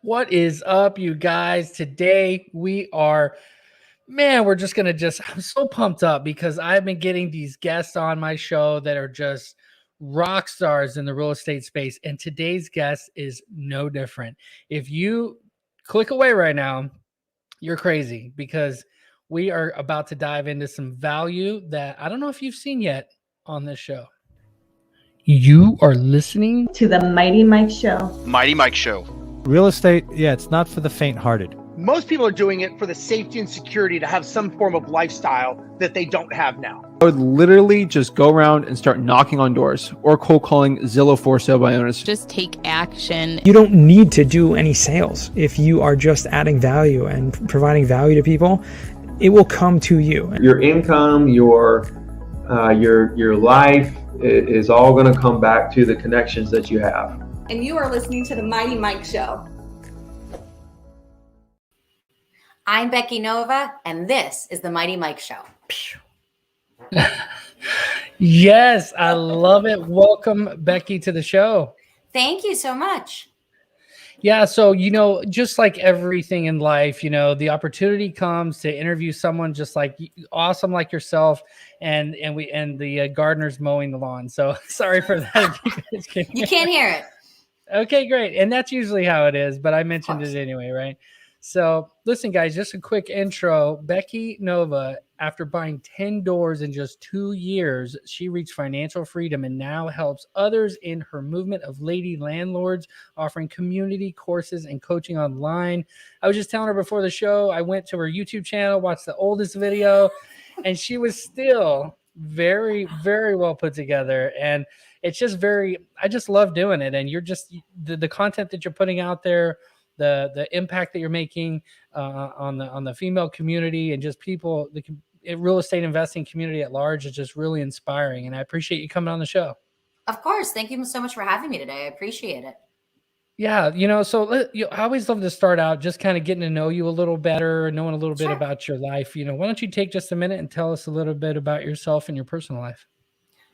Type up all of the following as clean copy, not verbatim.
What is up, you guys? Today we're just gonna I'm so pumped up because I've been getting these guests on my show that are just rock stars in the real estate space. And today's guest is no different. If you click away right now, you're crazy because we are about to dive into some value that I don't know if you've seen yet on this show. You are listening to the Mighty Mike Show. Mighty Mike Show. Real estate, it's not for the faint-hearted. Most people are doing it for the safety and security to have some form of lifestyle that they don't have now. I would literally just go around and start knocking on doors or cold calling Zillow for sale by owners. Just take action. You don't need to do any sales. If you are just adding value and providing value to people, it will come to you. Your income, your life is all going to come back to the connections that you have. And you are listening to the Mighty Mike Show. I'm Becky Nova, and this is the Mighty Mike Show. Yes, I love it. Welcome, Becky, to the show. Thank you so much. Yeah, so, just like everything in life, the opportunity comes to interview someone just like awesome like yourself, and the gardener's mowing the lawn. So sorry for that. You can't hear it. Okay, great. And that's usually how it is, but I mentioned it anyway, right? So listen, guys, just a quick intro. Becky Nova, after buying 10 doors in just 2 years, she reached financial freedom and now helps others in her movement of Lady Landlords, offering community courses and coaching online. I was just telling her before the show, I went to her YouTube channel, watched the oldest video, and she was still very, very well put together. And it's just I just love doing it. And you're just, the content that you're putting out there, the impact that you're making on the female community and just people, the real estate investing community at large is just really inspiring. And I appreciate you coming on the show. Of course. Thank you so much for having me today. I appreciate it. Yeah. I always love to start out just kind of getting to know you a little better, knowing a little bit about your life. Why don't you take just a minute and tell us a little bit about yourself and your personal life?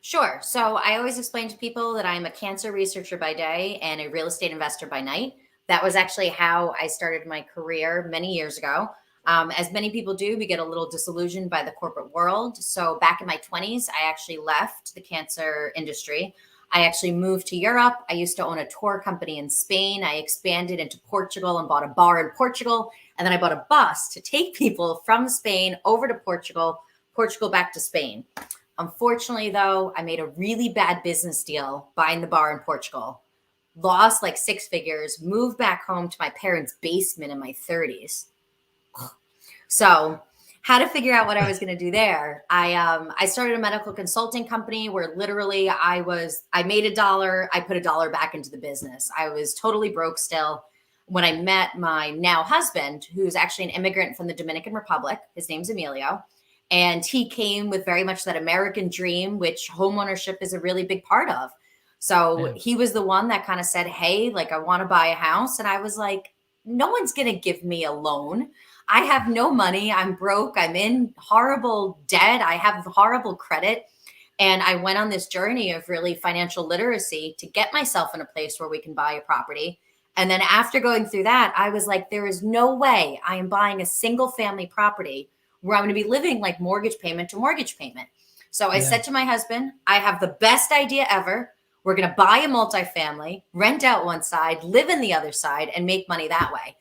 Sure. So I always explain to people that I'm a cancer researcher by day and a real estate investor by night. That was actually how I started my career many years ago. As many people do, we get a little disillusioned by the corporate world. So back in my 20s, I actually left the cancer industry. I actually moved to Europe. I used to own a tour company in Spain. I expanded into Portugal and bought a bar in Portugal. And then I bought a bus to take people from Spain over to Portugal back to Spain. Unfortunately, though, I made a really bad business deal buying the bar in Portugal. Lost like 6 figures, moved back home to my parents' basement in my 30s. So how to figure out what I was going to do there. I started a medical consulting company where literally I made $1, I put $1 back into the business. I was totally broke still. When I met my now husband, who's actually an immigrant from the Dominican Republic, his name's Emilio. And he came with very much that American dream, which homeownership is a really big part of. So he was the one that kind of said, hey, like, I want to buy a house. And I was like, no one's going to give me a loan. I have no money. I'm broke. I'm in horrible debt. I have horrible credit. And I went on this journey of really financial literacy to get myself in a place where we can buy a property. And then after going through that, I was like, there is no way I am buying a single family property where I'm going to be living like mortgage payment to mortgage payment. So I said to my husband, I have the best idea ever. We're going to buy a multifamily, rent out one side, live in the other side, and make money that way.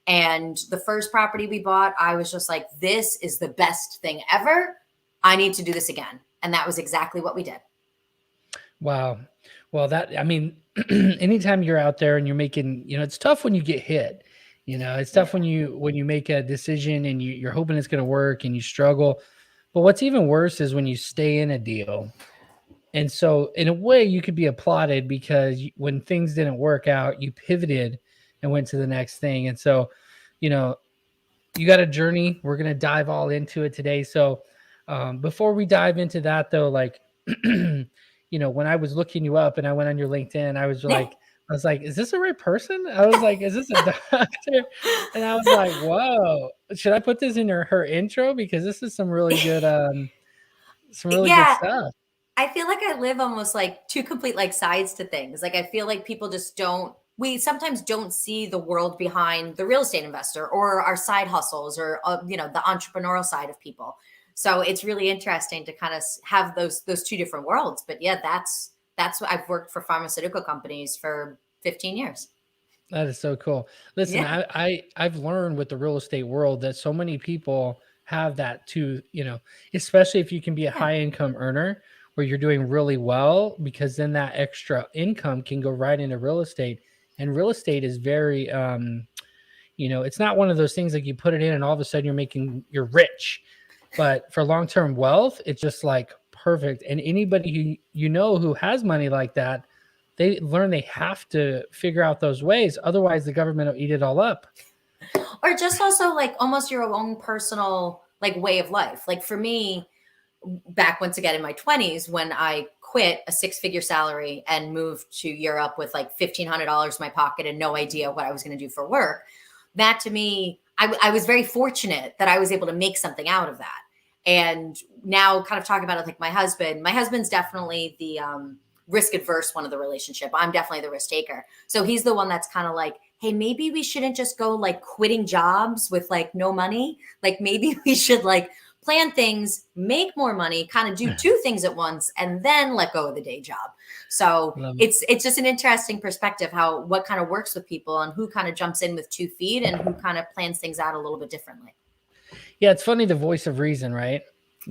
And the first property we bought, I was just like, this is the best thing ever. I need to do this again. And that was exactly what we did. Wow. Well, anytime you're out there and you're making, it's tough when you get hit. It's tough when you make a decision and you're hoping it's going to work and you struggle. But what's even worse is when you stay in a deal. And so in a way you could be applauded because when things didn't work out, you pivoted and went to the next thing. And so, you got a journey. We're going to dive all into it today. So before we dive into that though, like, when I was looking you up and I went on your LinkedIn, I was like, is this the right person? I was like, is this a doctor? And I was like, whoa, should I put this in her intro? Because this is some really good, good stuff. I feel like I live almost like two complete like sides to things. Like I feel like people just don't we sometimes don't see the world behind the real estate investor or our side hustles or the entrepreneurial side of people. So it's really interesting to kind of have those two different worlds. But yeah, that's what I've worked for pharmaceutical companies for 15 years. That is so cool. Listen, Yeah. I've learned with the real estate world that so many people have that too, especially if you can be a high income earner where you're doing really well, because then that extra income can go right into real estate. And real estate is very it's not one of those things like you put it in and all of a sudden you're rich. But for long-term wealth, it's just like perfect. And anybody who has money like that, they learn they have to figure out those ways. Otherwise, the government will eat it all up. Or just also like almost your own personal like way of life. Like for me, back once again in my 20s, when I quit a 6-figure salary and moved to Europe with like $1,500 in my pocket and no idea what I was going to do for work, that to me, I was very fortunate that I was able to make something out of that. And now kind of talking about it like my husband's definitely the risk adverse one of the relationship. I'm definitely the risk taker. So he's the one that's kind of like, hey, maybe we shouldn't just go like quitting jobs with like no money. Like maybe we should like plan things, make more money, kind of do 2 things at once, and then let go of the day job. So it's just an interesting perspective what kind of works with people and who kind of jumps in with 2 feet and who kind of plans things out a little bit differently. Yeah, it's funny, the voice of reason, right?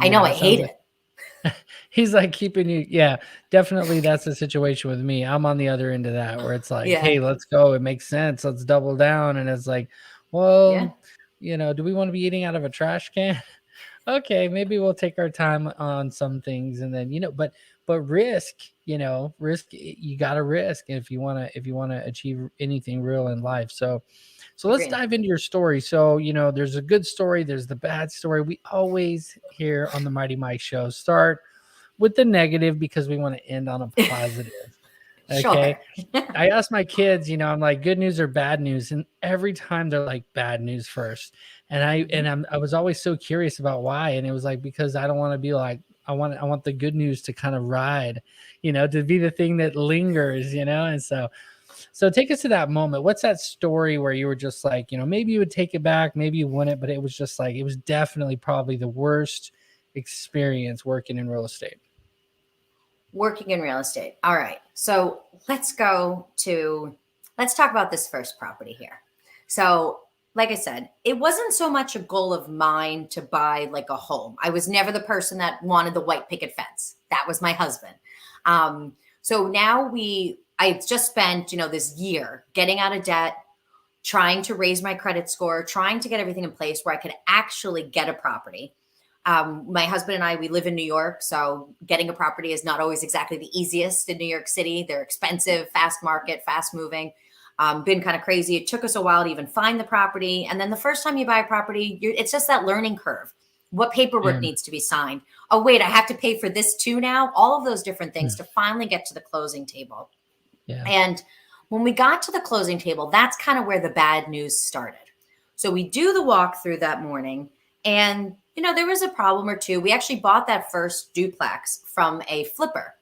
I know, I hate it. He's like keeping you. Yeah, definitely. That's the situation with me. I'm on the other end of that where it's like, hey, let's go. It makes sense. Let's double down. And it's like, well, do we want to be eating out of a trash can? Okay, maybe we'll take our time on some things. And then, but risk, you got to risk if you want to achieve anything real in life. So let's dive into your story. So, there's a good story. There's the bad story. We always here on the Mighty Mike Show start with the negative because we want to end on a positive. Okay. Sure. I asked my kids, I'm like, good news or bad news? And every time they're like bad news first. And I was always so curious about why. And it was like, because I don't want to be like, I want the good news to kind of ride, to be the thing that lingers, and so take us to that moment. What's that story where you were just like, maybe you would take it back, maybe you wouldn't, but it was just like, it was definitely probably the worst experience working in real estate. Working in real estate. All right. So let's talk about this first property here. So like I said, it wasn't so much a goal of mine to buy like a home. I was never the person that wanted the white picket fence. That was my husband. So now I just spent, this year getting out of debt, trying to raise my credit score, trying to get everything in place where I could actually get a property. My husband and I, we live in New York, so getting a property is not always exactly the easiest in New York City. They're expensive, fast market, fast moving. Been kind of crazy. It took us a while to even find the property. And then the first time you buy a property, it's just that learning curve. What paperwork needs to be signed? Oh, wait, I have to pay for this too now? All of those different things to finally get to the closing table. Yeah. And when we got to the closing table, that's kind of where the bad news started. So we do the walkthrough that morning and, there was a problem or two. We actually bought that first duplex from a flipper.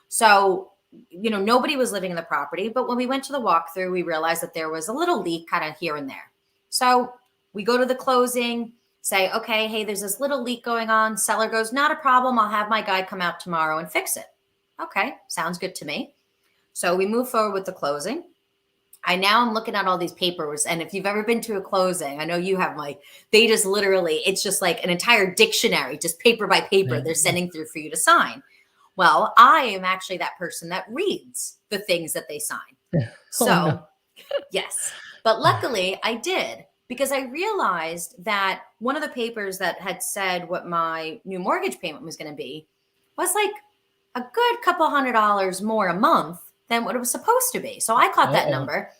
So, nobody was living in the property, but when we went to the walkthrough, we realized that there was a little leak kind of here and there. So we go to the closing, say, okay, hey, there's this little leak going on. Seller goes, not a problem. I'll have my guy come out tomorrow and fix it. Okay, sounds good to me. So we move forward with the closing. I'm looking at all these papers. And if you've ever been to a closing, I know you have, Mike, they just literally, it's just like an entire dictionary, just paper by paper they're sending through for you to sign. Well, I am actually that person that reads the things that they sign. So yes, but luckily I did, because I realized that one of the papers that had said what my new mortgage payment was going to be was like a good couple $100 more a month than what it was supposed to be. So I caught that number.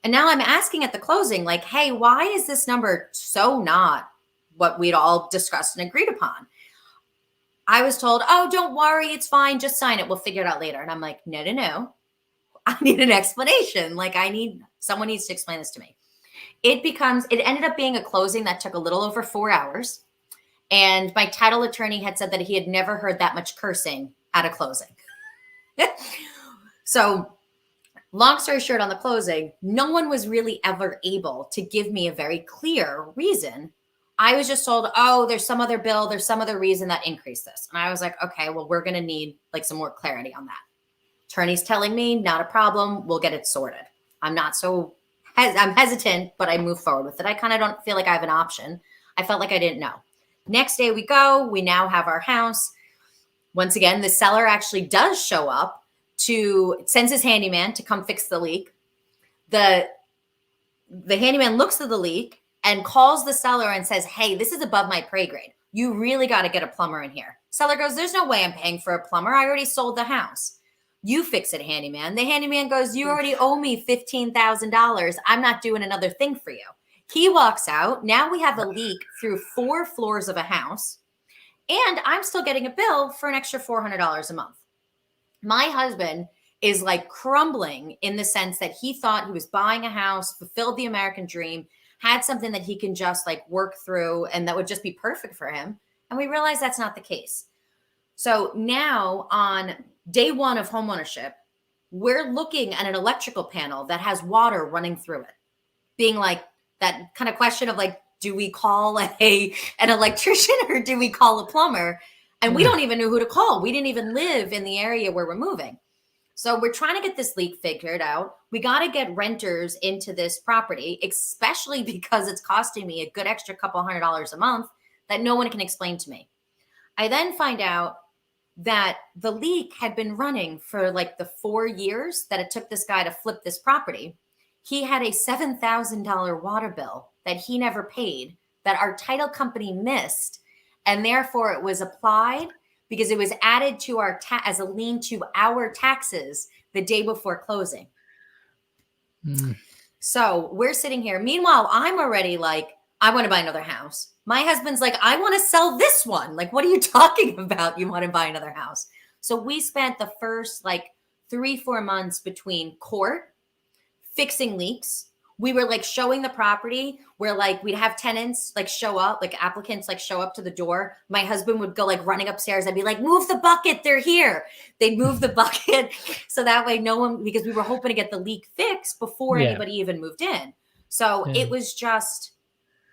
And now I'm asking at the closing, like, hey, why is this number so not what we'd all discussed and agreed upon? I was told, oh, don't worry, it's fine. Just sign it. We'll figure it out later. And I'm like, no. I need an explanation. Like someone needs to explain this to me. It ended up being a closing that took a little over 4 hours. And my title attorney had said that he had never heard that much cursing at a closing. So Long story short, on the closing, no one was really ever able to give me a very clear reason. I was just told, oh, there's some other bill, there's some other reason that increased this. And I was like, okay, well, we're going to need like some more clarity on that. Attorney's telling me, not a problem, we'll get it sorted. I'm hesitant, but I move forward with it. I kind of don't feel like I have an option. I felt like I didn't know. Next day we go, we now have our house. Once again, the seller actually does show up sends his handyman to come fix the leak. The handyman looks at the leak and calls the seller and says, hey, this is above my pay grade. You really got to get a plumber in here. Seller goes, there's no way I'm paying for a plumber. I already sold the house. You fix it, handyman. The handyman goes, you already owe me $15,000. I'm not doing another thing for you. He walks out. Now we have a leak through 4 floors of a house. And I'm still getting a bill for an extra $400 a month. My husband is like crumbling in the sense that he thought he was buying a house, fulfilled the American dream, had something that he can just like work through and that would just be perfect for him. And we realized that's not the case. So now on day 1 of homeownership, we're looking at an electrical panel that has water running through it, being like that kind of question of like, do we call an electrician or do we call a plumber? And we don't even know who to call. We didn't even live in the area where we're moving. So we're trying to get this leak figured out. We got to get renters into this property, especially because it's costing me a good extra couple $100 a month that no one can explain to me. I then find out that the leak had been running for like the 4 years that it took this guy to flip this property. He had a $7,000 water bill that he never paid, that our title company missed, and therefore it was applied because it was added to our as a lien to our taxes the day before closing. So we're sitting here. Meanwhile, I'm already like, I want to buy another house. My husband's like, I want to sell this one. Like, what are you talking about? You want to buy another house? So we spent the first like 3-4 months between court, fixing leaks. We were like showing the property where like we'd have tenants like show up, like applicants like show up to the door. My husband would go like running upstairs. I'd be like, move the bucket. They're here. They'd move the bucket. So that way no one, because we were hoping to get the leak fixed before anybody even moved in. So it was just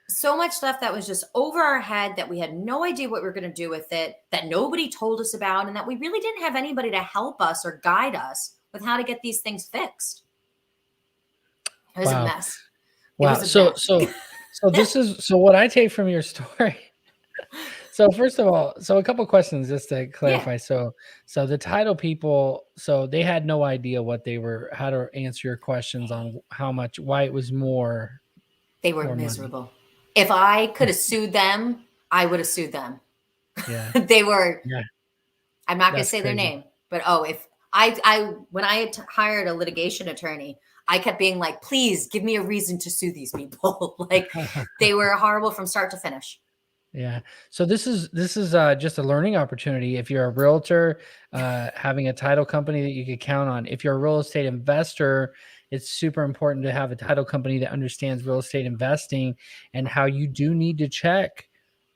so much stuff that was just over our head that we had no idea what we were going to do with it, that nobody told us about, and that we really didn't have anybody to help us or guide us with how to get these things fixed. It was a mess. Wow. So this is, so what I take from your story. So first of all, so a couple of questions just to clarify. So the title people, so they had no idea how to answer your questions on how much, why it was more. They were miserable. Money. If I could have sued them, I would have sued them. Yeah. They were, I'm not going to say their name, but if when I had hired a litigation attorney, I kept being like, please give me a reason to sue these people. Like they were horrible from start to finish. Yeah. So this is just a learning opportunity. If you're a realtor, having a title company that you could count on. If you're a real estate investor, it's super important to have a title company that understands real estate investing and how you do need to check.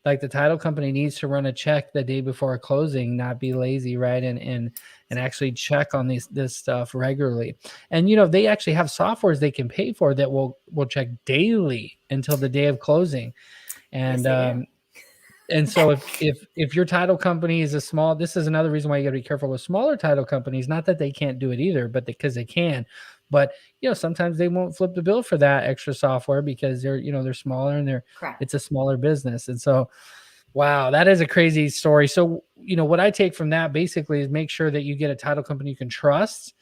Like the title company needs to run a check the day before a closing, not be lazy, right? And actually check on this stuff regularly. And they actually have softwares they can pay for that will check daily until the day of closing. And and so if your title company is this is another reason why you got to be careful with smaller title companies. Not that they can't do it either, but because they can. But sometimes they won't flip the bill for that extra software because they're smaller and it's a smaller business. And so, wow, that is a crazy story. So what I take from that basically is make sure that you get a title company you can trust,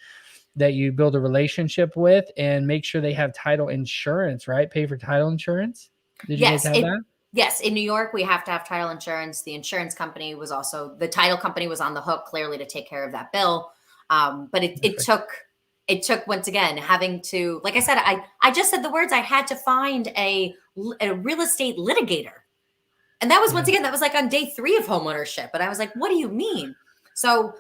that you build a relationship with, and make sure they have title insurance, right? Pay for title insurance. Did you guys have that? Yes. In New York, we have to have title insurance. The insurance company the title company was on the hook clearly to take care of that bill. But it took once again having to, like I said, I just said the words, I had to find a real estate litigator. And that was once again, that was like on day 3 of homeownership. But I was like, what do you mean? So,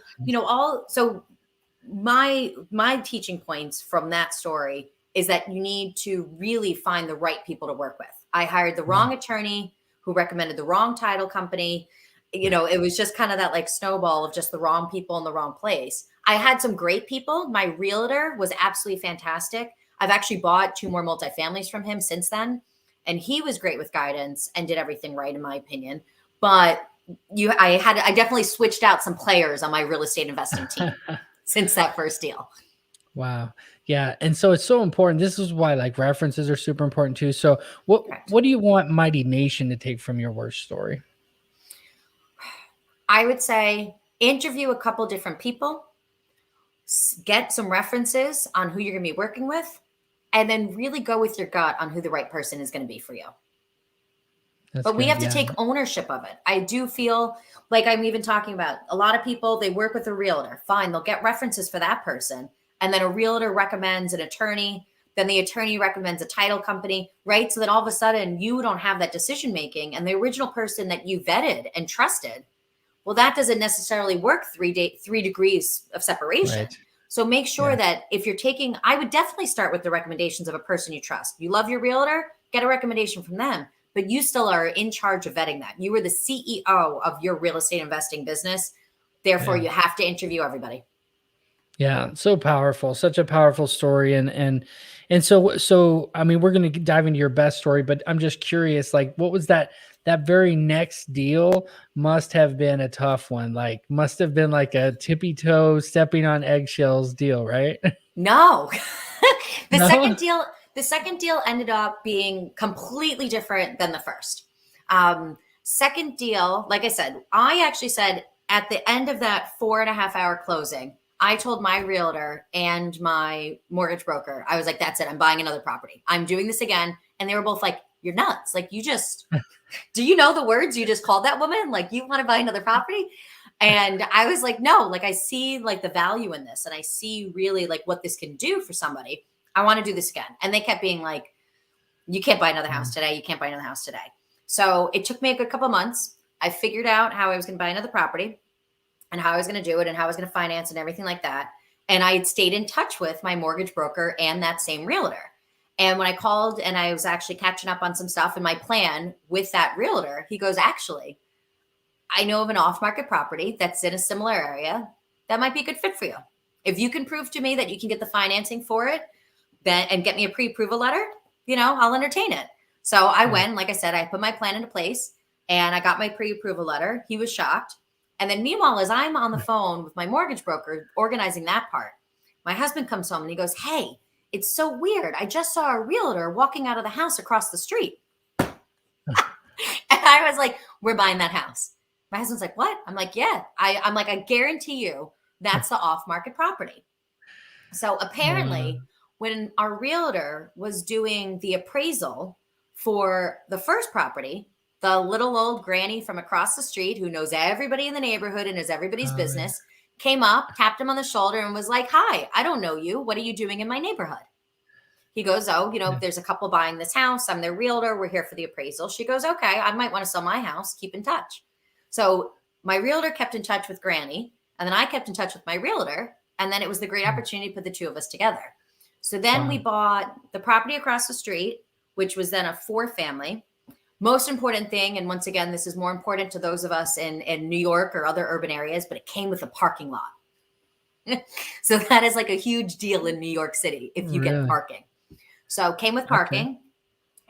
my teaching points from that story is that you need to really find the right people to work with. I hired the wrong attorney who recommended the wrong title company. It was just kind of that like snowball of just the wrong people in the wrong place. I had some great people. My realtor was absolutely fantastic. I've actually bought 2 more multifamilies from him since then. And he was great with guidance and did everything right, in my opinion. But I definitely switched out some players on my real estate investing team since that first deal. Wow. Yeah. And so it's so important. This is why like references are super important too. So what do you want Mighty Nation to take from your worst story? I would say interview a couple different people, get some references on who you're going to be working with, and then really go with your gut on who the right person is going to be for you. But we have to take ownership of it. I do feel like I'm even talking about a lot of people, they work with a realtor. Fine, they'll get references for that person. And then a realtor recommends an attorney. Then the attorney recommends a title company, right? So then all of a sudden you don't have that decision making. And the original person that you vetted and trusted, well, that doesn't necessarily work 3 degrees of separation. Right. So make sure that if you're taking, I would definitely start with the recommendations of a person you trust. You love your realtor, get a recommendation from them. But you still are in charge of vetting that. You were the CEO of your real estate investing business. Therefore, you have to interview everybody. Yeah, so powerful, such a powerful story. And so I mean, we're going to dive into your best story, but I'm just curious, like, what was that very next deal? Must have been a tough one. Like, must have been like a tippy toe, stepping on eggshells deal, right? No. No? The second deal ended up being completely different than the first. Second deal, like I said, I actually said at the end of that 4.5-hour closing, I told my realtor and my mortgage broker, I was like, that's it. I'm buying another property. I'm doing this again. And they were both like, you're nuts. Like, you just, do you know the words you just called that woman? Like, you want to buy another property? And I was like, no, like, I see like the value in this. And I see really like what this can do for somebody. I want to do this again. And they kept being like, you can't buy another house today. You can't buy another house today. So it took me a good couple of months. I figured out how I was going to buy another property and how I was going to do it and how I was going to finance and everything like that. And I had stayed in touch with my mortgage broker and that same realtor. And when I called and I was actually catching up on some stuff in my plan with that realtor, he goes, actually, I know of an off-market property that's in a similar area that might be a good fit for you. If you can prove to me that you can get the financing for it, then and get me a pre-approval letter, I'll entertain it. So I went, like I said, I put my plan into place and I got my pre-approval letter. He was shocked. And then meanwhile, as I'm on the phone with my mortgage broker organizing that part, my husband comes home and he goes, hey, it's so weird. I just saw a realtor walking out of the house across the street. And I was like, we're buying that house. My husband's like, what? I'm like, yeah. I'm like, I guarantee you that's the off-market property. So apparently, when our realtor was doing the appraisal for the first property, the little old granny from across the street who knows everybody in the neighborhood and is everybody's business came up, tapped him on the shoulder and was like, hi, I don't know you. What are you doing in my neighborhood? He goes, oh, there's a couple buying this house. I'm their realtor. We're here for the appraisal. She goes, okay, I might want to sell my house. Keep in touch. So my realtor kept in touch with Granny, and then I kept in touch with my realtor. And then it was the great opportunity to put the two of us together. So then we bought the property across the street, which was then a 4-family. Most important thing, and once again, this is more important to those of us in New York or other urban areas, but it came with a parking lot. So that is like a huge deal in New York City if you get parking. So it came with parking,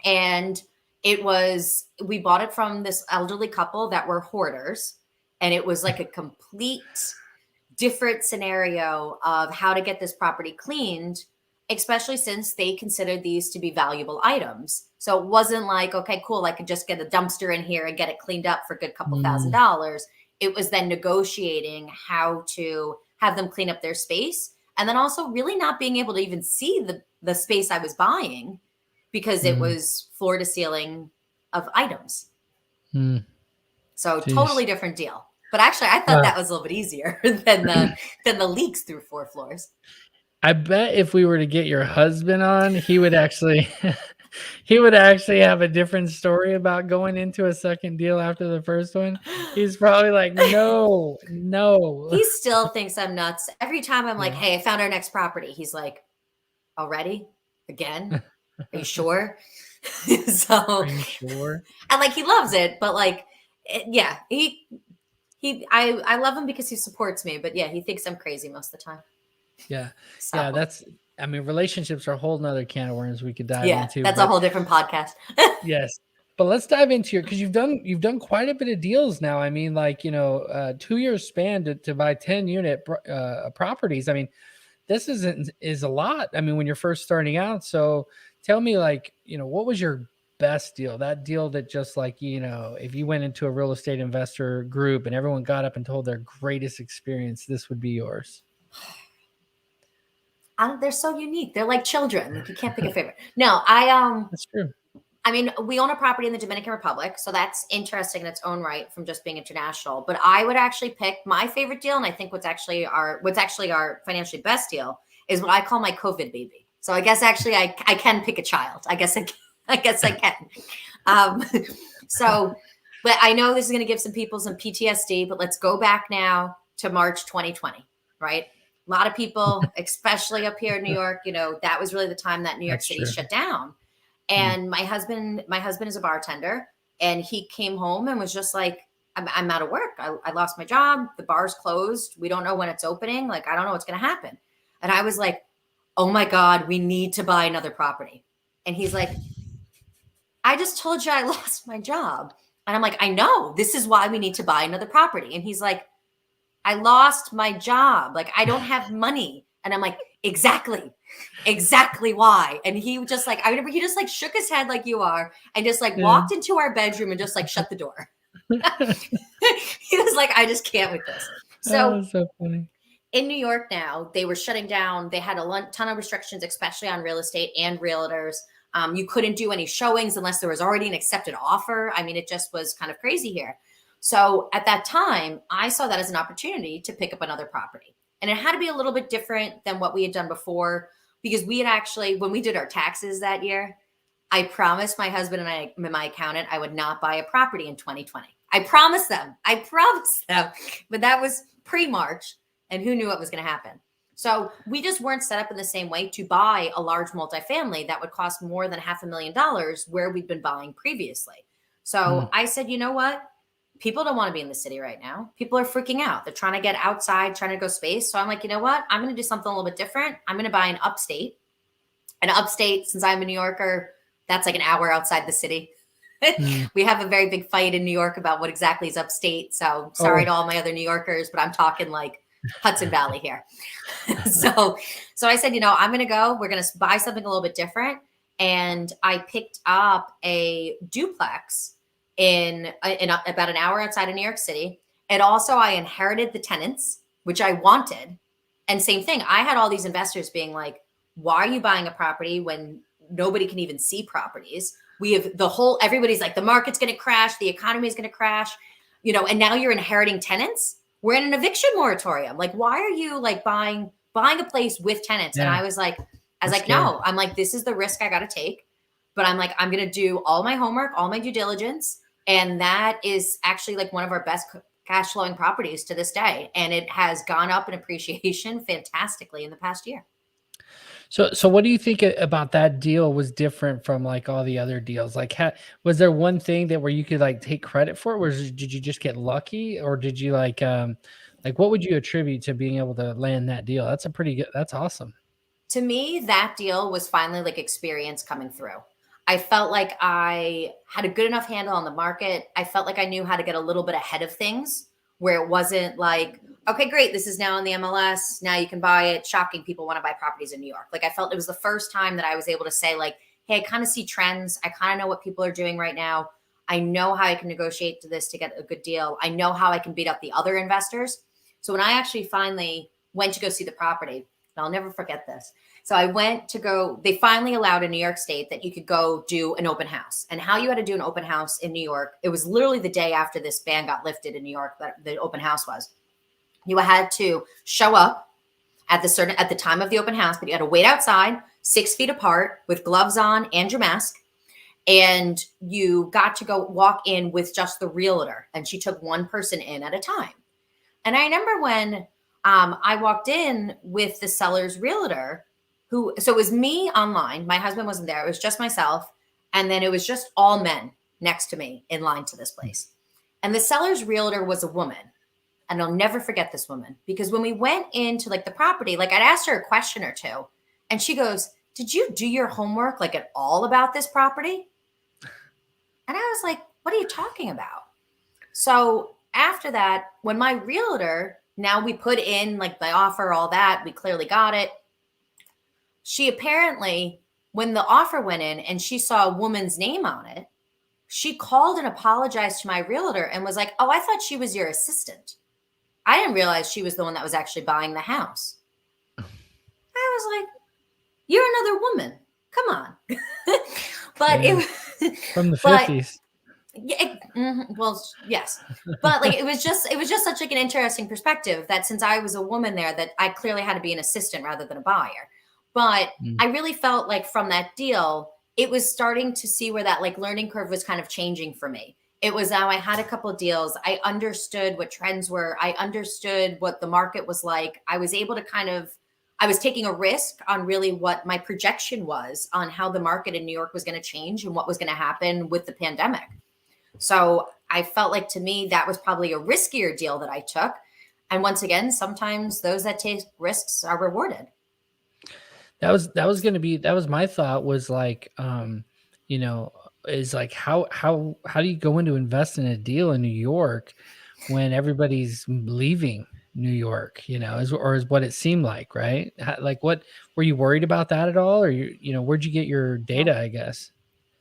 and we bought it from this elderly couple that were hoarders, and it was like a complete different scenario of how to get this property cleaned, especially since they considered these to be valuable items. So it wasn't like, okay, cool, I could just get a dumpster in here and get it cleaned up for a good couple $1,000s. It was then negotiating how to have them clean up their space. And then also really not being able to even see the space I was buying because it was floor to ceiling of items. So totally different deal. But actually, I thought that was a little bit easier than the leaks through 4 floors. I bet if we were to get your husband on, he would actually have a different story about going into a second deal after the first one. He's probably like, no. He still thinks I'm nuts. Every time I'm like, hey, I found our next property. He's like, already? Again? Are you sure? Are you sure? And like, he loves it, but like, he I love him because he supports me, but yeah, he thinks I'm crazy most of the time. Yeah. So, Yeah. I mean, relationships are a whole nother can of worms we could dive yeah, into. that's a whole different podcast. Yes. But let's dive into because you've done quite a bit of deals now. I mean, like, 2 years span to buy 10 unit properties. I mean, this is a lot. I mean, when you're first starting out. So tell me, like, what was your best deal? That deal that just like, if you went into a real estate investor group and everyone got up and told their greatest experience, this would be yours. They're so unique. They're like children. Like, you can't pick a favorite. No, That's true. I mean, we own a property in the Dominican Republic, so that's interesting in its own right from just being international. But I would actually pick my favorite deal, and I think what's actually our financially best deal is what I call my COVID baby. So I guess actually I can pick a child. I guess I can. So, but I know this is going to give some people some PTSD. But let's go back now to March 2020, right? A lot of people, especially up here in New York, that was really the time that New York That's City true. shut down. And my husband is a bartender, and he came home and was just like, I'm out of work. I lost my job. The bar's closed. We don't know when it's opening. Like, I don't know what's going to happen. And I was like, oh my God, we need to buy another property. And he's like, I just told you I lost my job. And I'm like, I know, this is why we need to buy another property. And he's like, I lost my job. Like, I don't have money. And I'm like, exactly why. And he just like, I remember he just like shook his head like you are and just like walked into our bedroom and just like shut the door. He was like, I just can't with this. So, so funny. In New York now, they were shutting down. They had a ton of restrictions, especially on real estate and realtors. You couldn't do any showings unless there was already an accepted offer. I mean, it just was kind of crazy here. So at that time, I saw that as an opportunity to pick up another property. And it had to be a little bit different than what we had done before, because we had actually, when we did our taxes that year, I promised my husband and my accountant, I would not buy a property in 2020. I promised them. But that was pre-March, and who knew what was going to happen? So we just weren't set up in the same way to buy a large multifamily that would cost more than $500,000 where we'd been buying previously. So I said, you know what? People don't want to be in the city right now. People are freaking out. They're trying to get outside, trying to go space. So I'm like, you know what? I'm going to do something a little bit different. I'm going to buy an upstate. An upstate, since I'm a New Yorker, that's like an hour outside the city. We have a very big fight in New York about what exactly is upstate. So sorry to all my other New Yorkers, but I'm talking like Hudson Valley here. So I said, I'm going to go. We're going to buy something a little bit different. And I picked up a duplex in about an hour outside of New York City. And also I inherited the tenants, which I wanted. And same thing. I had all these investors being like, why are you buying a property when nobody can even see properties? We have everybody's like, the market's going to crash. The economy is going to crash, and now you're inheriting tenants. We're in an eviction moratorium. Like, why are you like buying a place with tenants? Yeah. And I was like, no, I'm like, this is the risk I got to take. But I'm like, I'm going to do all my homework, all my due diligence. And that is actually like one of our best cash flowing properties to this day. And it has gone up in appreciation fantastically in the past year. So what do you think about that deal was different from like all the other deals? Like, was there one thing where you could like take credit for it? Did you just get lucky, or did you like what would you attribute to being able to land that deal? That's awesome. To me, that deal was finally like experience coming through. I felt like I had a good enough handle on the market. I felt like I knew how to get a little bit ahead of things, where it wasn't like, okay, great, this is now on the MLS. Now you can buy it. Shocking, people want to buy properties in New York. Like, I felt it was the first time that I was able to say like, hey, I kind of see trends. I kind of know what people are doing right now. I know how I can negotiate to this to get a good deal. I know how I can beat up the other investors. So when I actually finally went to go see the property, and I'll never forget this. So I went to go, they finally allowed in New York State that you could go do an open house. And how you had to do an open house in New York, it was literally the day after this ban got lifted in New York that the open house was. You had to show up at the time of the open house, but you had to wait outside 6 feet apart with gloves on and your mask. And you got to go walk in with just the realtor. And she took one person in at a time. And I remember when I walked in with the seller's realtor, so it was me online. My husband wasn't there. It was just myself. And then it was just all men next to me in line to this place. And the seller's realtor was a woman. And I'll never forget this woman, because when we went into like the property, like I'd asked her a question or two and she goes, "Did you do your homework like at all about this property?" And I was like, "What are you talking about?" So after that, when my realtor, now we put in like the offer, all that, we clearly got it. She apparently, when the offer went in and she saw a woman's name on it, she called and apologized to my realtor and was like, "Oh, I thought she was your assistant. I didn't realize she was the one that was actually buying the house." I was like, "You're another woman. Come on." But Yeah. it From the but 50s. yeah, well, yes, but like it was just such like an interesting perspective that since I was a woman there, that I clearly had to be an assistant rather than a buyer. But Mm. I really felt like from that deal, it was starting to see where that like learning curve was kind of changing for me. It was now I had a couple of deals. I understood what trends were. I understood what the market was like. I was able to I was taking a risk on really what my projection was on how the market in New York was going to change and what was going to happen with the pandemic. So I felt like to me, that was probably a riskier deal that I took. And once again, sometimes those that take risks are rewarded. That was going to be, that was my thought, was like, you know, is like, how do you go into invest in a deal in New York when everybody's leaving New York, you know, is what it seemed like, right? Like, what, were you worried about that at all? Or where'd you get your data, I guess?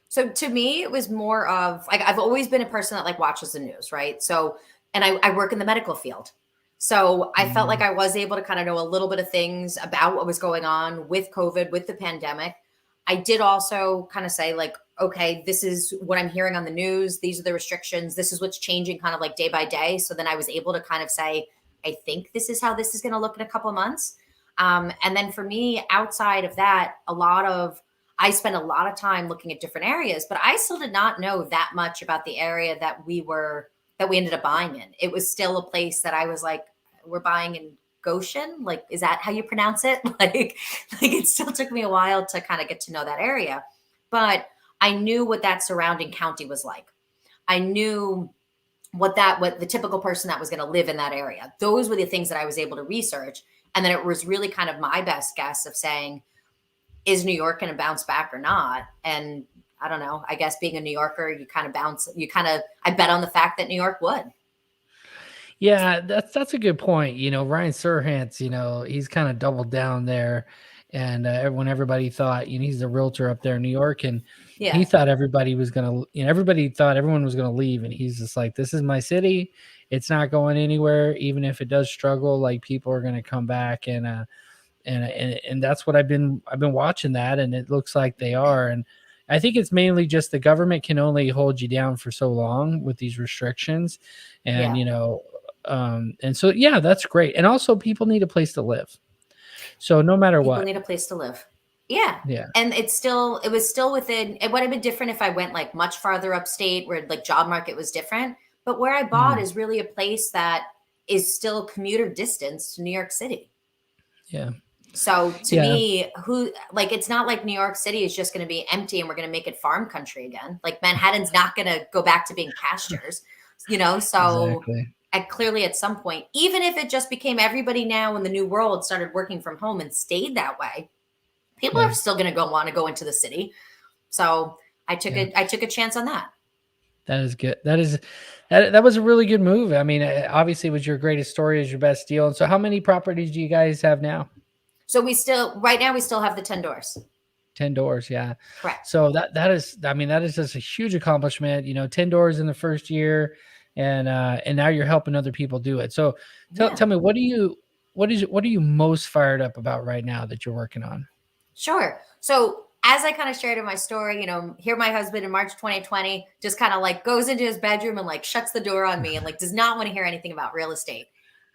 So to me, it was more of like, I've always been a person that like watches the news, right? So, and I work in the medical field. So I felt like I was able to kind of know a little bit of things about what was going on with COVID, with the pandemic. I did also kind of say like, okay, this is what I'm hearing on the news. These are the restrictions. This is what's changing kind of like day by day. So then I was able to kind of say, I think this is how this is going to look in a couple of months. And then for me, outside of that, I spent a lot of time looking at different areas, but I still did not know that much about the area that we ended up buying in. It was still a place that I was like, we're buying in Goshen. Like, is that how you pronounce it? Like it still took me a while to kind of get to know that area, but I knew what that surrounding county was like. I knew what the typical person that was going to live in that area. Those were the things that I was able to research. And then it was really kind of my best guess of saying, is New York going to bounce back or not? And I don't know, I guess being a New Yorker, I bet on the fact that New York would. Yeah, that's a good point. Ryan Serhant, he's kind of doubled down there, and when everybody thought, he's a realtor up there in New York, and Yeah. he thought everybody was gonna, everybody thought everyone was gonna leave, and he's just like, this is my city, it's not going anywhere, even if it does struggle, like people are gonna come back, and that's what I've been watching that, and it looks like they are, and I think it's mainly just the government can only hold you down for so long with these restrictions, and Yeah. And so, yeah, that's great. And also people need a place to live. So no matter People what. need a place to live. Yeah. Yeah. And it was still within, it would have been different if I went like much farther upstate where like job market was different. But where I bought is really a place that is still commuter distance to New York City. Yeah. So to me, it's not like New York City is just going to be empty and we're going to make it farm country again. Like Manhattan's not going to go back to being pastures, so Exactly. Clearly at some point, even if it just became everybody now in the new world started working from home and stayed that way, people are still going to want to go into the city. So I took a chance on that. That is good. That was a really good move. I mean, obviously it was your greatest story, is your best deal. And so how many properties do you guys have now? So right now we still have the 10 doors. 10 doors. Yeah. Correct. So that is just a huge accomplishment, 10 doors in the first year, and now you're helping other people do it. So tell me, what are you most fired up about right now that you're working on? Sure. So as I kind of shared in my story, here my husband in March 2020 just kind of like goes into his bedroom and like shuts the door on me and like does not want to hear anything about real estate.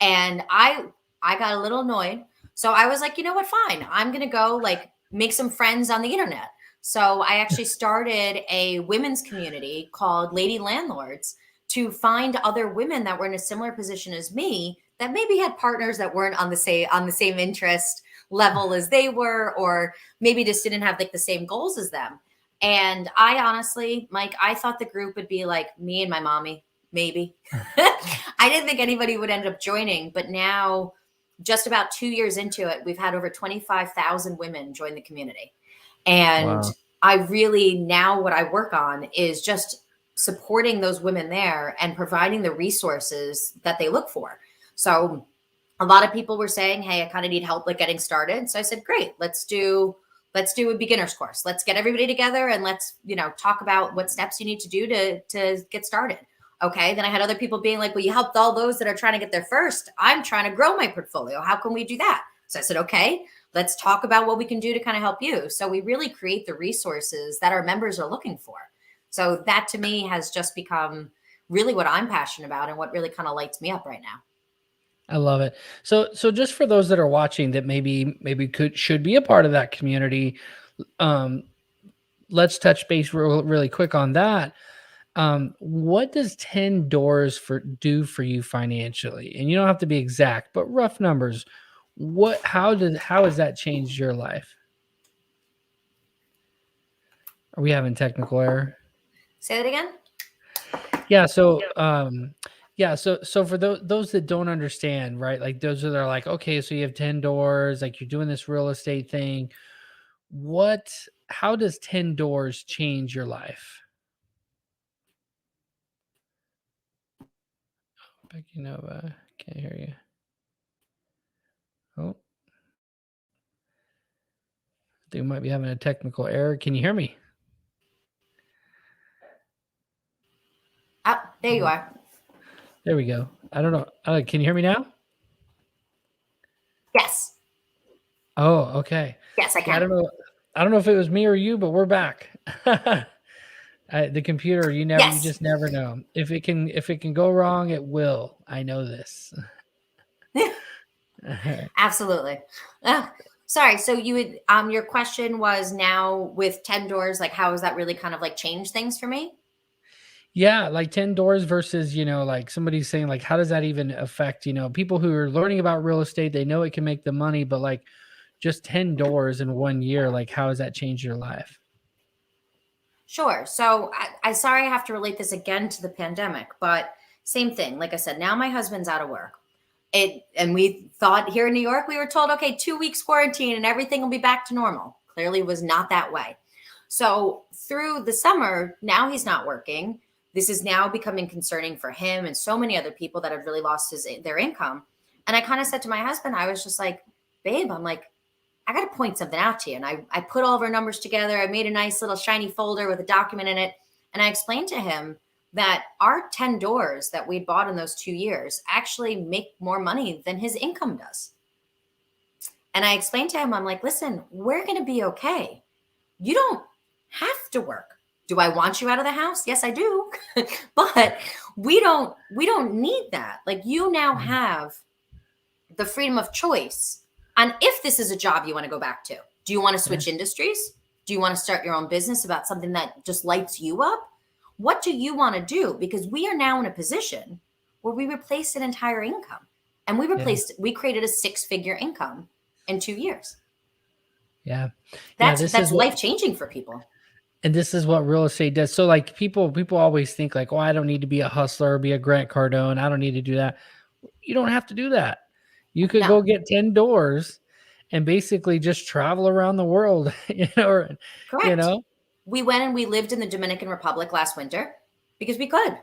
And I got a little annoyed. So I was like, you know what, fine. I'm going to go like make some friends on the internet. So I actually started a women's community called Lady Landlords to find other women that were in a similar position as me that maybe had partners that weren't on the same interest level as they were, or maybe just didn't have like the same goals as them. And I honestly, Mike, I thought the group would be like me and my mommy, maybe. I didn't think anybody would end up joining, but now, just about 2 years into it, we've had over 25,000 women join the community. And Wow. I really, now what I work on is just supporting those women there and providing the resources that they look for. So a lot of people were saying, hey, I kind of need help like getting started. So I said, great, let's do a beginner's course. Let's get everybody together and let's, talk about what steps you need to do to get started. Okay. Then I had other people being like, well, you helped all those that are trying to get there first. I'm trying to grow my portfolio. How can we do that? So I said, okay, let's talk about what we can do to kind of help you. So we really create the resources that our members are looking for. So that to me has just become really what I'm passionate about and what really kind of lights me up right now. I love it. So just for those that are watching that maybe should be a part of that community, let's touch base really quick on that. What does 10 doors do for you financially? And you don't have to be exact, but rough numbers. How has that changed your life? Are we having technical error? Say that again. Yeah. So, so for those that don't understand, right? Like those that are like, okay, so you have 10 doors, like you're doing this real estate thing. How does 10 doors change your life? Becky Nova, can't hear you. Oh, I think we might be having a technical error. Can you hear me? Oh, there you are. There we go. I don't know. Can you hear me now? Yes. Oh, okay. Yes, I Yeah, can. I don't know if it was me or you, but we're back. The computer, you just never know. If it can go wrong, it will. I know this. Absolutely. Sorry. So you would, your question was now with 10 doors, like how has that really kind of like changed things for me? Yeah, like 10 doors versus, like somebody's saying like, how does that even affect, people who are learning about real estate, they know it can make the money, but like just 10 doors in 1 year, like how has that changed your life? Sure. So I sorry I have to relate this again to the pandemic, but same thing. Like I said, now my husband's out of work. And we thought here in New York, we were told, okay, 2 weeks quarantine and everything will be back to normal. Clearly was not that way. So through the summer, now he's not working. This is now becoming concerning for him and so many other people that have really lost their income. And I kind of said to my husband, I was just like, babe, I'm like, I got to point something out to you. And I put all of our numbers together. I made a nice little shiny folder with a document in it. And I explained to him that our 10 doors that we bought in those 2 years actually make more money than his income does. And I explained to him, I'm like, listen, we're going to be okay. You don't have to work. Do I want you out of the house? Yes, I do. But we don't need that. Like you now have the freedom of choice on if this is a job you want to go back to. Do you want to switch industries? Do you want to start your own business about something that just lights you up? What do you want to do? Because we are now in a position where we replaced an entire income and we created a 6-figure income in 2 years. Yeah. That's life-changing for people. And this is what real estate does. So like people always think like, oh, I don't need to be a hustler, be a Grant Cardone. I don't need to do that. You don't have to do that. You could go get 10 doors and basically just travel around the world, Correct. We went and we lived in the Dominican Republic last winter because we could.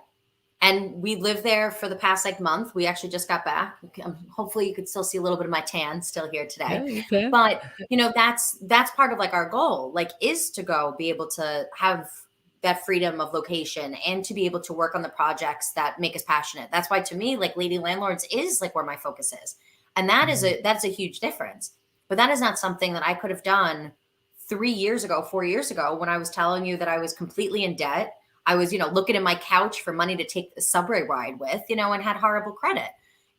And we lived there for the past month. We actually just got back. Hopefully you could still see a little bit of my tan still here today. Yeah, you can. But that's part of our goal, is to go be able to have that freedom of location and to be able to work on the projects that make us passionate. That's why to me, Lady Landlords is where my focus is. And that's a huge difference. But that is not something that I could have done 3 years ago, 4 years ago, when I was telling you that I was completely in debt. I was, looking at my couch for money to take the subway ride with, and had horrible credit.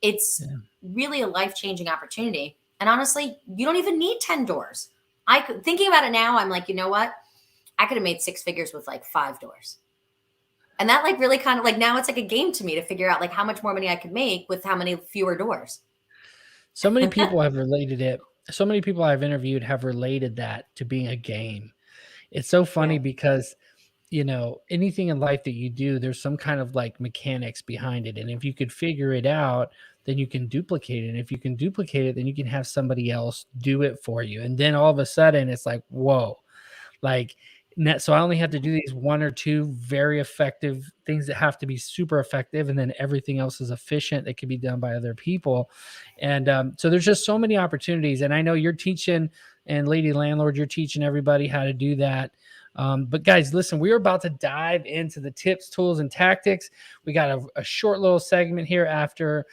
It's really a life-changing opportunity. And honestly, you don't even need 10 doors. Thinking about it now, I'm like, you know what? I could have made 6 figures with 5 doors. And that really kind of now it's a game to me to figure out how much more money I could make with how many fewer doors. So many people have related it. So many people I've interviewed have related that to being a game. It's so funny because you know, anything in life that you do, there's some kind of like mechanics behind it. And if you could figure it out, then you can duplicate it. And if you can duplicate it, then you can have somebody else do it for you. And then all of a sudden it's like, whoa, like so I only have to do these one or two very effective things that have to be super effective, and then everything else is efficient that can be done by other people. And so there's just so many opportunities. And I know you're teaching, and Lady Landlord, you're teaching everybody how to do that. But guys, listen, we're about to dive into the tips, tools, and tactics. We got a short little segment here after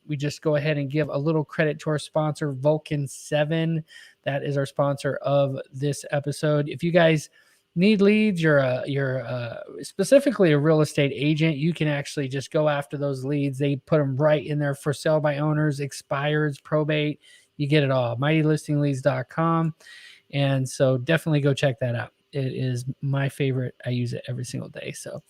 we just go ahead and give a little credit to our sponsor, Vulcan 7. That is our sponsor of this episode. If you guys need leads, you're specifically a real estate agent, you can actually just go after those leads. They put them right in there for sale by owners, expireds, probate. You get it all. MightyListingLeads.com. And so definitely go check that out. It is my favorite. I use it every single day. So, all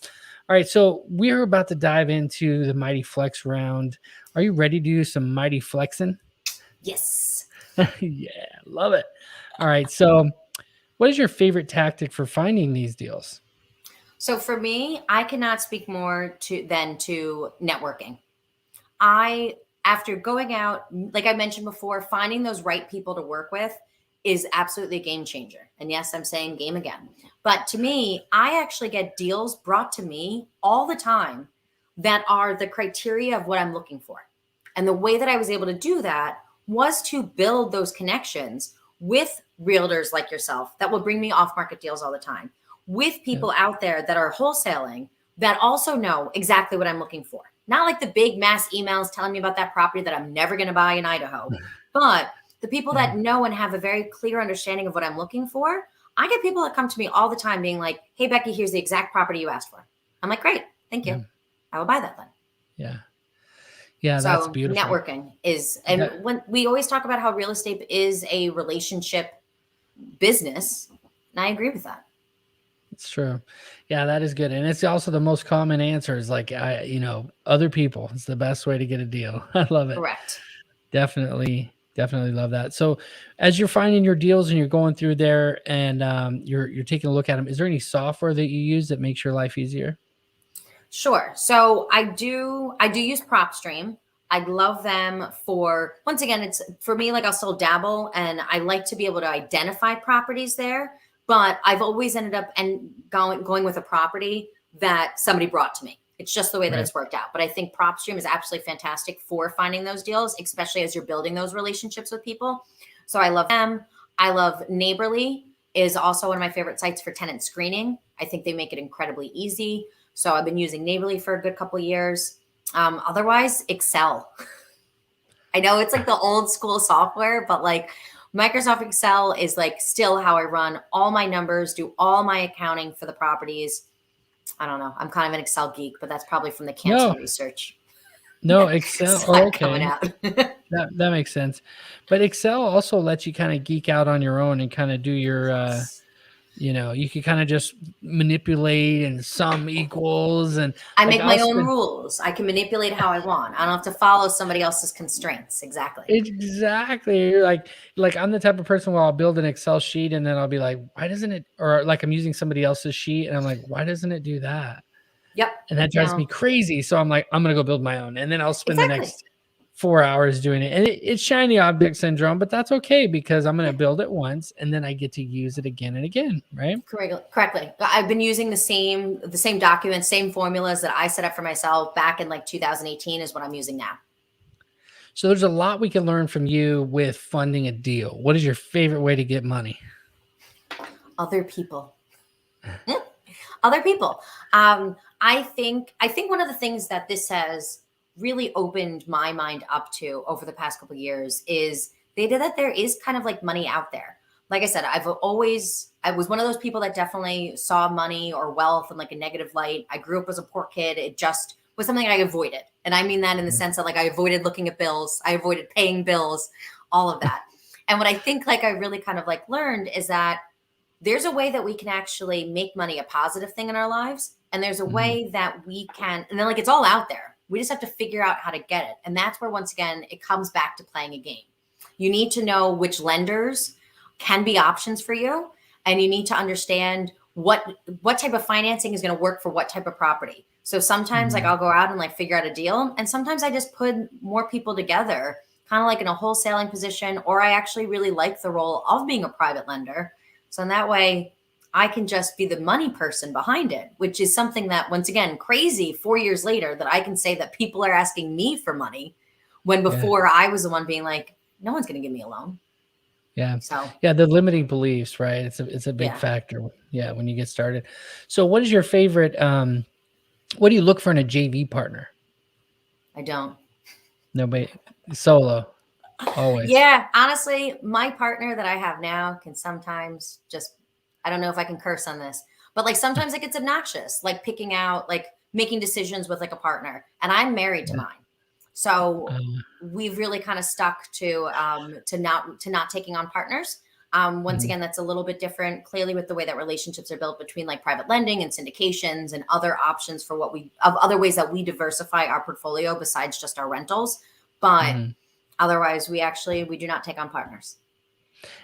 right. So we are about to dive into the Mighty Flex round. Are you ready to do some Mighty Flexing? Yes. Yeah, love it. All right. So what is your favorite tactic for finding these deals? So for me, I cannot speak more than to networking. After going out, like I mentioned before, finding those right people to work with is absolutely a game changer. And yes, I'm saying game again. But to me, I actually get deals brought to me all the time that are the criteria of what I'm looking for. And the way that I was able to do that was to build those connections with realtors like yourself that will bring me off-market deals all the time, with people out there that are wholesaling that also know exactly what I'm looking for. Not like the big mass emails telling me about that property that I'm never going to buy in Idaho, but the people that know and have a very clear understanding of what I'm looking for. I get people that come to me all the time being like, hey, Becky, here's the exact property you asked for. I'm like, great. Thank you. I will buy that then. Yeah. Yeah, so that's beautiful. Networking is, and when we always talk about how real estate is a relationship business, and I agree with that. It's true. Yeah, that is good. And it's also the most common answer is like, other people. It's the best way to get a deal. I love it. Correct. Definitely love that. So as you're finding your deals and you're going through there and you're taking a look at them, is there any software that you use that makes your life easier? Sure. So I do use PropStream. I love them for, once again, it's for me, like I'll still dabble and I like to be able to identify properties there, but I've always ended up going with a property that somebody brought to me. It's just the way that it's worked out. But I think PropStream is absolutely fantastic for finding those deals, especially as you're building those relationships with people. So I love them. I love Neighborly is also one of my favorite sites for tenant screening. I think they make it incredibly easy. So I've been using Neighborly for a good couple of years. Otherwise, Excel. I know it's like the old school software, but like Microsoft Excel is like still how I run all my numbers, do all my accounting for the properties. I don't know. I'm kind of an Excel geek, but that's probably from the cancer research. No, Excel. Coming out. that makes sense. But Excel also lets you kind of geek out on your own and kind of do your you can kind of just manipulate and sum equals, and I make my own rules. I can manipulate how I want. I don't have to follow somebody else's constraints. Exactly. You're like I'm the type of person where I'll build an Excel sheet and then I'll be like, why doesn't it, or like I'm using somebody else's sheet and I'm like, why doesn't it do that? Yep. And that drives me crazy. So I'm like, I'm going to go build my own. And then I'll spend the next 4 hours doing it. And it's shiny object syndrome, but that's okay because I'm going to build it once and then I get to use it again and again. Right. Correctly. I've been using the same documents, same formulas that I set up for myself back in like 2018 is what I'm using now. So there's a lot we can learn from you with funding a deal. What is your favorite way to get money? Other people. Other people. I think one of the things that this has really opened my mind up to over the past couple of years is the idea that there is kind of like money out there. Like I said, I was one of those people that definitely saw money or wealth in like a negative light. I grew up as a poor kid. It just was something I avoided. And I mean that in the sense that like I avoided looking at bills. I avoided paying bills, all of that. And what I think like I really kind of like learned is that there's a way that we can actually make money a positive thing in our lives. And there's a way that we can, and then like it's all out there. We just have to figure out how to get it. And that's where, once again, it comes back to playing a game. You need to know which lenders can be options for you. And you need to understand what type of financing is going to work for what type of property. So sometimes like I'll go out and like figure out a deal, and sometimes I just put more people together, kind of like in a wholesaling position, or I actually really like the role of being a private lender. So in that way, I can just be the money person behind it, which is something that, once again, crazy 4 years later that I can say that people are asking me for money when before I was the one being like, no one's going to give me a loan. Yeah. So yeah, the limiting beliefs, right? It's a big factor. Yeah, when you get started. So what is your favorite what do you look for in a JV partner? I don't. Nobody, solo. Always. Yeah, honestly, my partner that I have now can sometimes just, I don't know if I can curse on this, but like sometimes it gets obnoxious, like picking out, like making decisions with like a partner. And I'm married to mine. So we've really kind of stuck to not taking on partners. Once again, that's a little bit different, clearly, with the way that relationships are built between like private lending and syndications and other options for other ways that we diversify our portfolio besides just our rentals. But otherwise, we do not take on partners.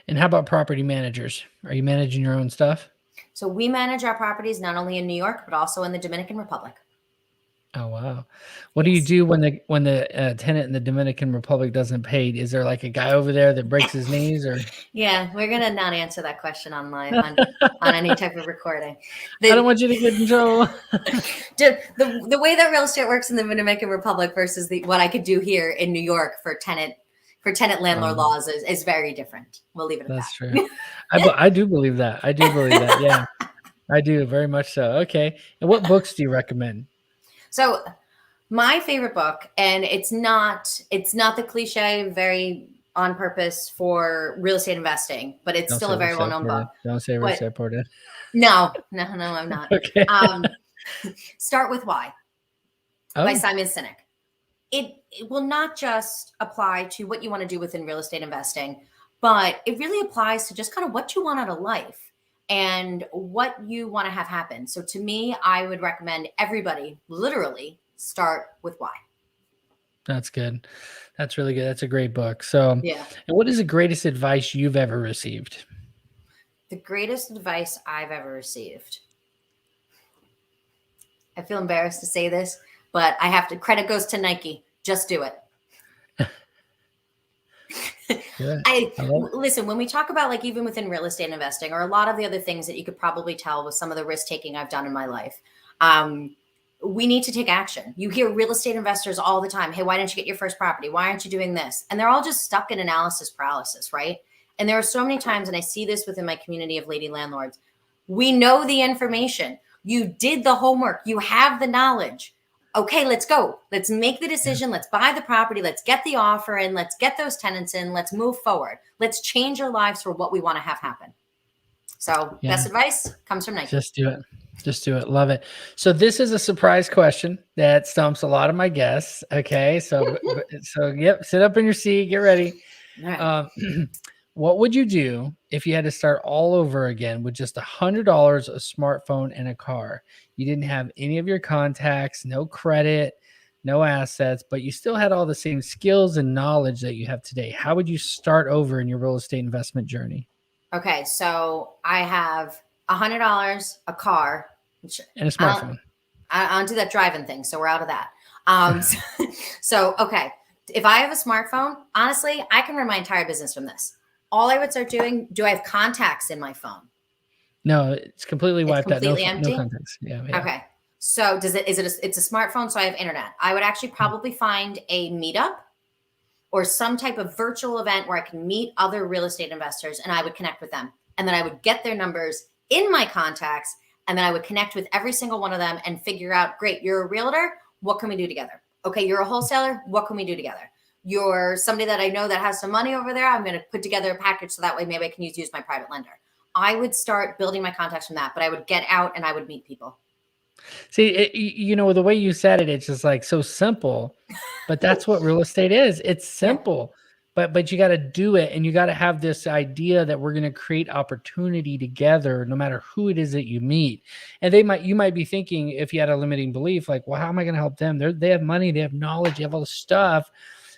And how about property managers? Are you managing your own stuff? So we manage our properties not only in New York, but also in the Dominican Republic. Oh, wow. What do you do when the tenant in the Dominican Republic doesn't pay? Is there like a guy over there that breaks his knees, or? Yeah, we're going to not answer that question on any type of recording. I don't want you to get in trouble. The way that real estate works in the Dominican Republic versus what I could do here in New York for tenant landlord laws is very different. We'll leave it at that. That's true. I do believe that. I do believe that. Yeah, I do very much so. Okay. And what books do you recommend? So my favorite book, and it's not the cliche, very on purpose for real estate investing, but it's still a very well-known book. Don't say Rich Porter. No, I'm not. Okay. Start With Why by Simon Sinek. It will not just apply to what you want to do within real estate investing, but it really applies to just kind of what you want out of life and what you want to have happen. So to me, I would recommend everybody literally start with why. That's good. That's really good. That's a great book. So, yeah. And what is the greatest advice you've ever received? The greatest advice I've ever received. I feel embarrassed to say this, but I have to, credit goes to Nike. Just do it. Listen, when we talk about like even within real estate investing or a lot of the other things that you could probably tell with some of the risk taking I've done in my life, we need to take action. You hear real estate investors all the time. Hey, why didn't you get your first property? Why aren't you doing this? And they're all just stuck in analysis paralysis, right? And there are so many times, and I see this within my community of Lady Landlords. We know the information. You did the homework. You have the knowledge. Okay, let's go. Let's make the decision. Let's buy the property. Let's get the offer in. Let's get those tenants in. Let's move forward. Let's change our lives for what we want to have happen. So best advice comes from Nike. Just do it. Just do it. Love it. So this is a surprise question that stumps a lot of my guests. Okay. So yep. Sit up in your seat. Get ready. All right. What would you do if you had to start all over again with just $100, a smartphone, and a car? You didn't have any of your contacts, no credit, no assets, but you still had all the same skills and knowledge that you have today. How would you start over in your real estate investment journey? Okay, so I have $100, a car, and a smartphone. I don't do that driving thing, so we're out of that. So okay, if I have a smartphone, honestly, I can run my entire business from this. All I would start doing, do I have contacts in my phone? No, it's completely wiped out. Completely empty? No contacts. Yeah. Okay. So it's a smartphone, so I have internet. I would actually probably find a meetup or some type of virtual event where I can meet other real estate investors and I would connect with them. And then I would get their numbers in my contacts and then I would connect with every single one of them and figure out, great, you're a realtor. What can we do together? Okay, you're a wholesaler. What can we do together? You're somebody that I know that has some money over there. I'm going to put together a package so that way maybe I can use my private lender. I would start building my contacts from that, but I would get out and I would meet people. See, the way you said it, it's just like so simple, but that's what real estate is. It's simple, but you got to do it. And you got to have this idea that we're going to create opportunity together, no matter who it is that you meet. And you might be thinking, if you had a limiting belief, like, well, how am I going to help them? They have money, they have knowledge, they have all the stuff.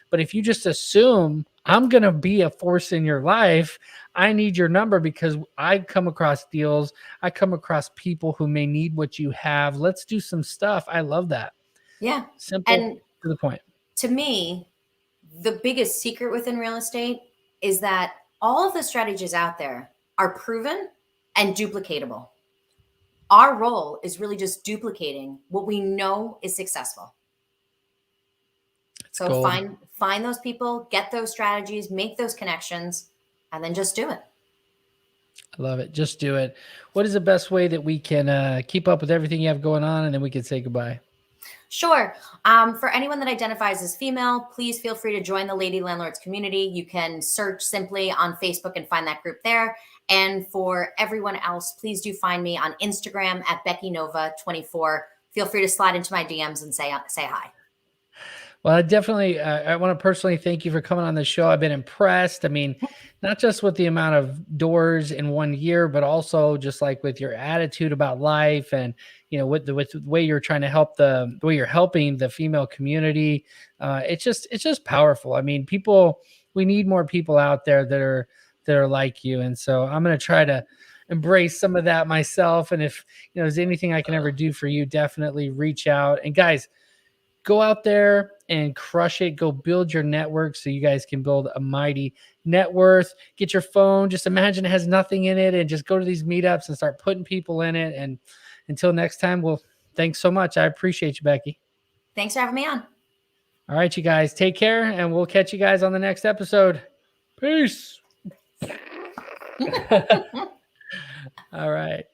But if you just assume I'm going to be a force in your life, I need your number because I come across deals. I come across people who may need what you have. Let's do some stuff. I love that. Yeah. Simple, And to the point. to me, the biggest secret within real estate is that all of the strategies out there are proven and duplicatable. Our role is really just duplicating what we know is successful. So gold. find those people, get those strategies, make those connections, and then just do it. I love it. Just do it. What is the best way that we can keep up with everything you have going on, and then we can say goodbye? Sure. For anyone that identifies as female, please feel free to join the Lady Landlords community. You can search simply on Facebook and find that group there. And for everyone else, please do find me on Instagram at Becky Nova 24. Feel free to slide into my DMs and say hi. Well, I want to personally thank you for coming on the show. I've been impressed. I mean, not just with the amount of doors in 1 year, but also just like with your attitude about life and, with the way you're trying to help the way you're helping the female community. It's just powerful. I mean, we need more people out there that are like you. And so I'm going to try to embrace some of that myself. And if, there's anything I can ever do for you, definitely reach out. And guys, go out there and crush it. Go build your network so you guys can build a mighty net worth. Get your phone. Just imagine it has nothing in it and just go to these meetups and start putting people in it. And until next time, well, thanks so much. I appreciate you, Becky. Thanks for having me on. All right, you guys, take care, and we'll catch you guys on the next episode. Peace. All right.